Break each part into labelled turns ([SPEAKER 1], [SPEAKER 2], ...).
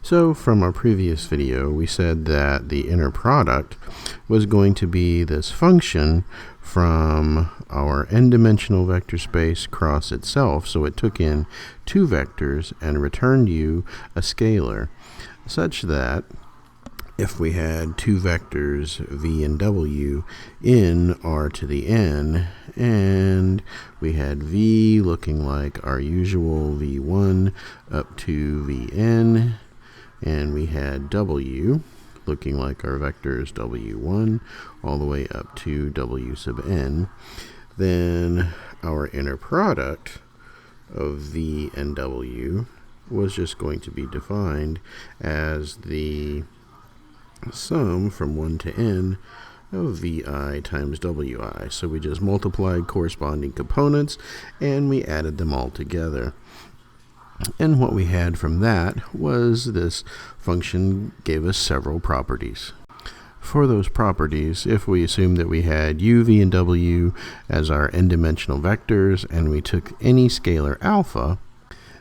[SPEAKER 1] So from our previous video, we said that the inner product was going to be this function from our n-dimensional vector space cross itself. So it took in two vectors and returned you a scalar, such that if we had two vectors v and w in r to the n, and we had v looking like our usual v1 up to vn, and we had w looking like our vectors w1 all the way up to w sub n, then our inner product of v and w was just going to be defined as the sum from 1 to n of vi times wi. So we just multiplied corresponding components and we added them all together. And what we had from that was this function gave us several properties. For those properties, if we assume that we had u, v, and w as our n-dimensional vectors, and we took any scalar alpha,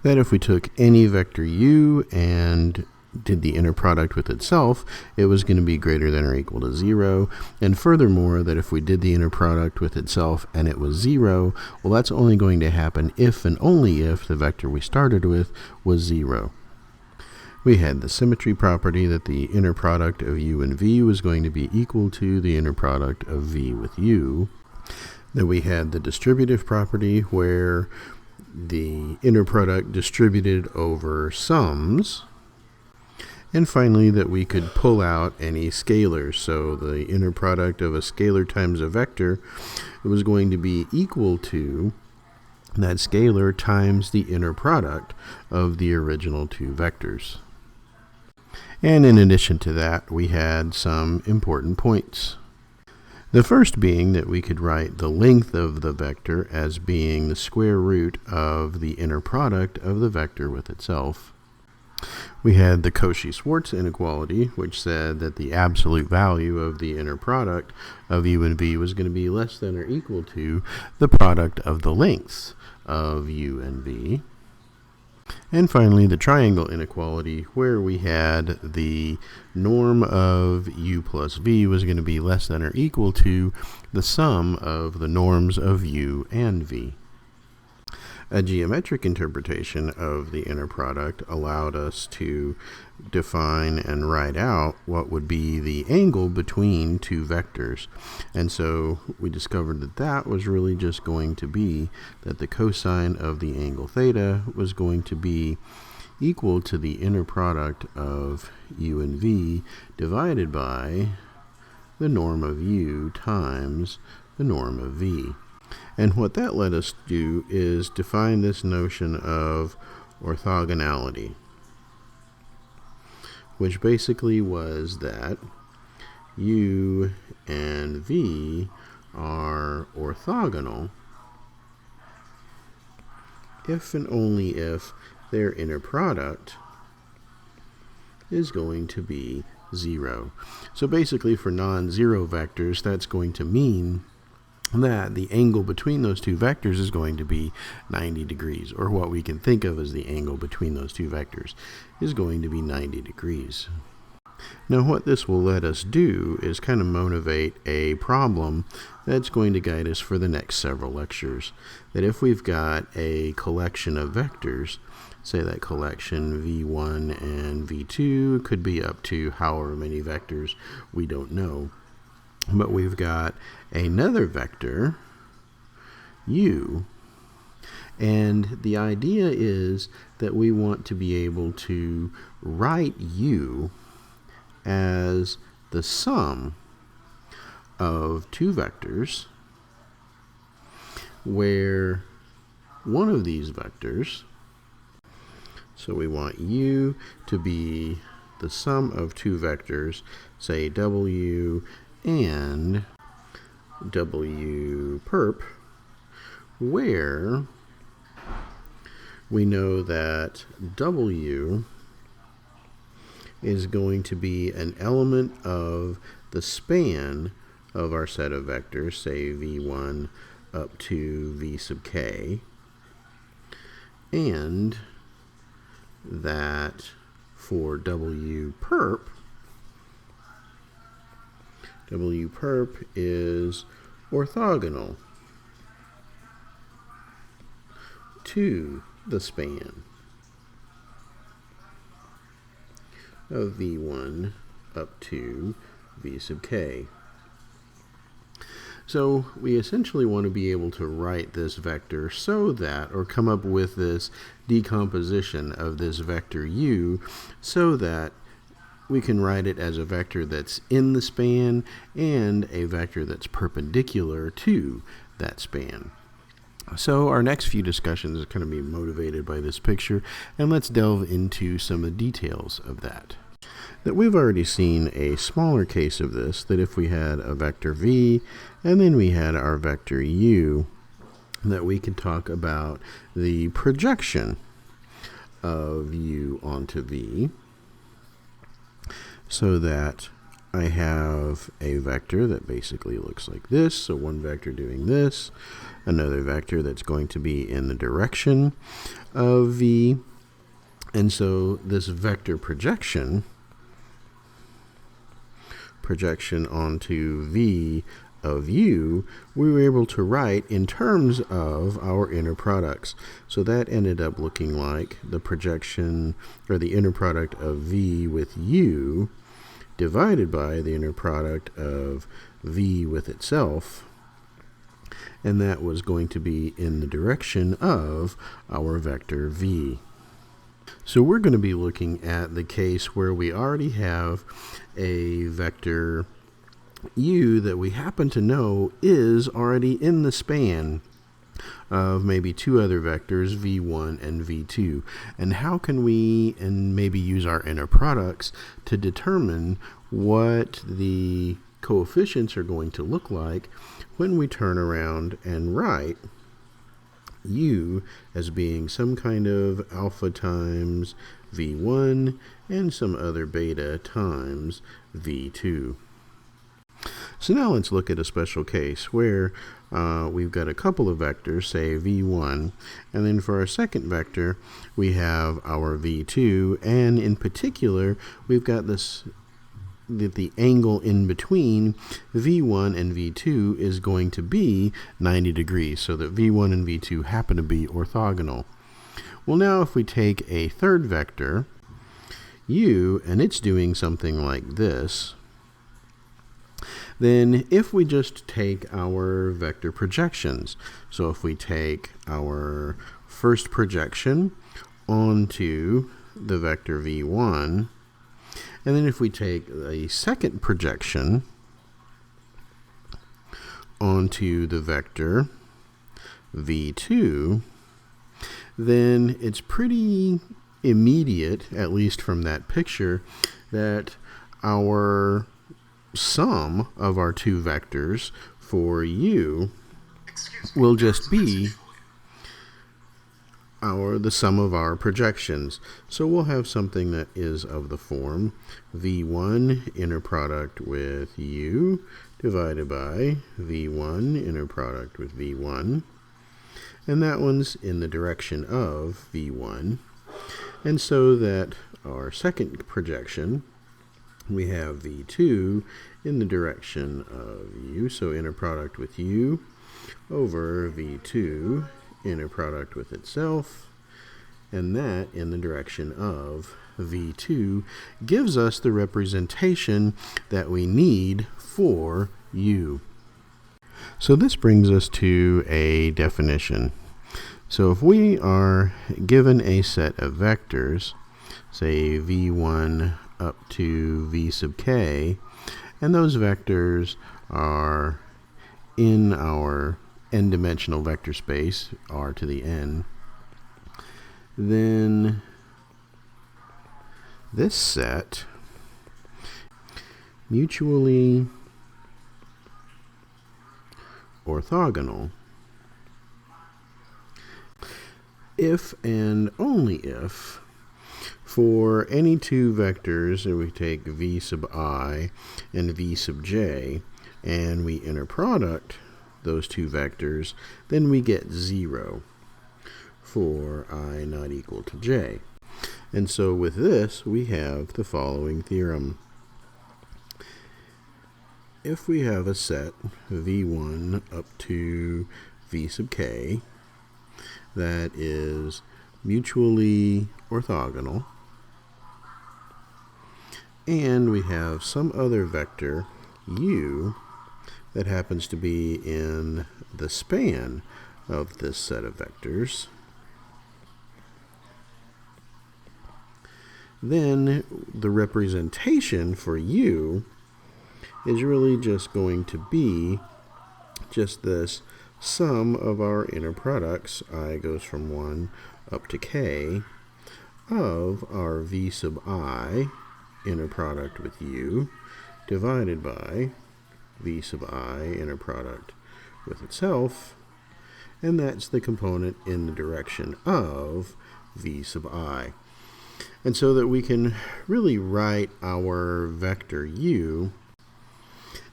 [SPEAKER 1] that if we took any vector u and did the inner product with itself, it was going to be greater than or equal to 0. And furthermore, that if we did the inner product with itself and it was 0, well, that's only going to happen if and only if the vector we started with was 0. We had the symmetry property that the inner product of u and v was going to be equal to the inner product of v with u. Then we had the distributive property where the inner product distributed over sums. And finally, that we could pull out any scalars. So the inner product of a scalar times a vector was going to be equal to that scalar times the inner product of the original two vectors. And in addition to that, we had some important points. The first being that we could write the length of the vector as being the square root of the inner product of the vector with itself. We had the Cauchy-Schwarz inequality, which said that the absolute value of the inner product of u and v was going to be less than or equal to the product of the lengths of u and v. And finally, the triangle inequality, where we had the norm of u plus v was going to be less than or equal to the sum of the norms of u and v. A geometric interpretation of the inner product allowed us to define and write out what would be the angle between two vectors. And so we discovered that that was really just going to be that the cosine of the angle theta was going to be equal to the inner product of u and v divided by the norm of u times the norm of v. And what that let us do is define this notion of orthogonality, which basically was that u and v are orthogonal if and only if their inner product is going to be 0. So basically for non-zero vectors, that's going to mean that the angle between those two vectors is going to be 90 degrees, or what we can think of as the angle between those two vectors is going to be 90 degrees. Now what this will let us do is kind of motivate a problem that's going to guide us for the next several lectures. That if we've got a collection of vectors, say that collection v1 and v2 could be up to however many vectors, we don't know. But we've got another vector, u, and the idea is that we want to be able to write u as the sum of two vectors where one of these vectors, so we want u to be the sum of two vectors, say w and w perp, where we know that w is going to be an element of the span of our set of vectors, say v1 up to v sub k, and that for W perp is orthogonal to the span of V1 up to V sub k. So we essentially want to be able to write this vector so that, or come up with this decomposition of this vector u, so that we can write it as a vector that's in the span and a vector that's perpendicular to that span. So our next few discussions are going to be motivated by this picture, and let's delve into some of the details of that. That we've already seen a smaller case of this, that if we had a vector v and then we had our vector u, that we could talk about the projection of u onto v, so that I have a vector that basically looks like this. So one vector doing this, another vector that's going to be in the direction of v, and so this vector projection onto v of u, we were able to write in terms of our inner products. So that ended up looking like the projection, or the inner product of v with u divided by the inner product of v with itself, and that was going to be in the direction of our vector v. So we're going to be looking at the case where we already have a vector u that we happen to know is already in the span of maybe two other vectors, v1 and v2. And how can we, and maybe use our inner products to determine what the coefficients are going to look like when we turn around and write u as being some kind of alpha times v1 and some other beta times v2. So now let's look at a special case where we've got a couple of vectors, say v1, and then for our second vector we have our v2, and in particular we've got this, that the angle in between v1 and v2 is going to be 90 degrees, so that v1 and v2 happen to be orthogonal. Well, now if we take a third vector, u, and it's doing something like this, then if we just take our vector projections, so if we take our first projection onto the vector v1, and then if we take a second projection onto the vector v2, then it's pretty immediate, at least from that picture, that our sum of our two vectors for u will just be the sum of our projections. So we'll have something that is of the form v1 inner product with u divided by v1 inner product with v1, and that one's in the direction of v1, and so that our second projection, we have v2 in the direction of u, so inner product with u over v2 inner product with itself, and that in the direction of v2 gives us the representation that we need for u. So this brings us to a definition. So if we are given a set of vectors, say v1 up to v sub k, and those vectors are in our n-dimensional vector space, r to the n, then this set mutually orthogonal if and only if for any two vectors, and we take v sub I and v sub j, and we inner product those two vectors, then we get 0 for I not equal to j. And so with this, we have the following theorem. If we have a set v1 up to v sub k that is mutually orthogonal, and we have some other vector u that happens to be in the span of this set of vectors, then the representation for u is really just going to be just this sum of our inner products, I goes from 1 up to k, of our v sub I inner product with u divided by v sub I inner product with itself, and that's the component in the direction of v sub I. And so that we can really write our vector u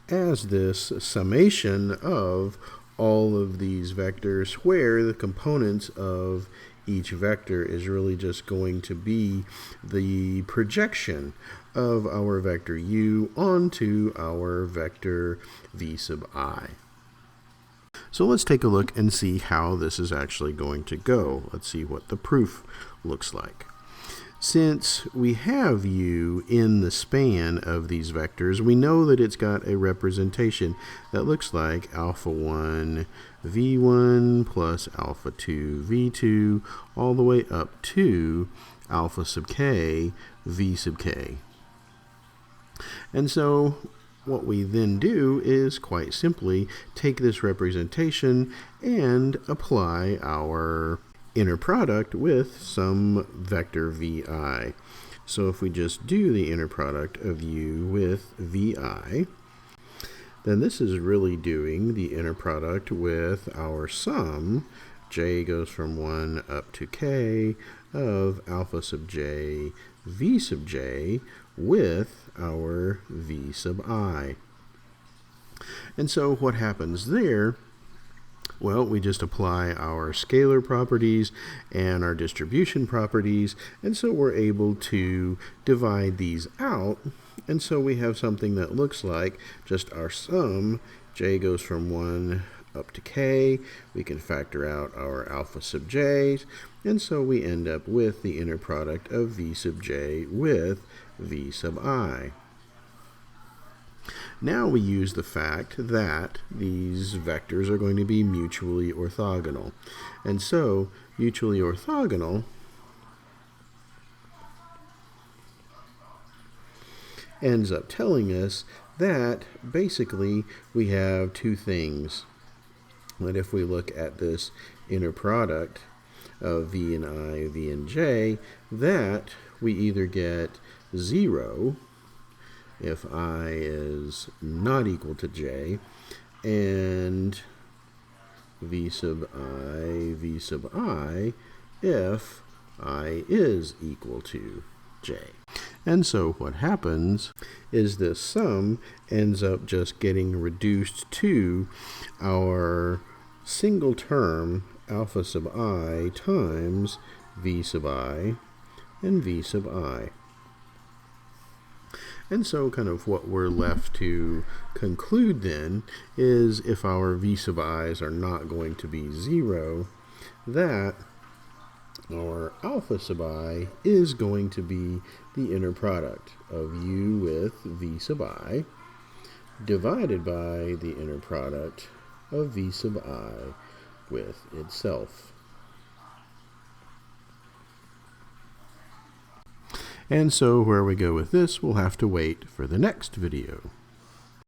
[SPEAKER 1] as this summation of all of these vectors, where the components of each vector is really just going to be the projection of our vector u onto our vector v sub I. So let's take a look and see how this is actually going to go. Let's see what the proof looks like. Since we have u in the span of these vectors, we know that it's got a representation that looks like alpha 1 v1 plus alpha 2 v2 all the way up to alpha sub k v sub k. And so what we then do is quite simply take this representation and apply our inner product with some vector vi. So if we just do the inner product of u with vi, then this is really doing the inner product with our sum, j goes from 1 up to k, of alpha sub j v sub j with our v sub I. And so what happens there, well, we just apply our scalar properties and our distribution properties, and so we're able to divide these out, and so we have something that looks like just our sum, j goes from 1 up to k. We can factor out our alpha sub j's, and so we end up with the inner product of v sub j with v sub I. Now we use the fact that these vectors are going to be mutually orthogonal. And so mutually orthogonal ends up telling us that basically we have two things. That if we look at this inner product of v and I, v and j, that we either get 0 if I is not equal to j, and v sub I if I is equal to j. And so what happens is this sum ends up just getting reduced to our single term alpha sub I times v sub I and v sub I. And so kind of what we're left to conclude then is if our v sub i's are not going to be 0, that our alpha sub I is going to be the inner product of u with v sub I divided by the inner product of v sub I with itself. And so where we go with this, we'll have to wait for the next video.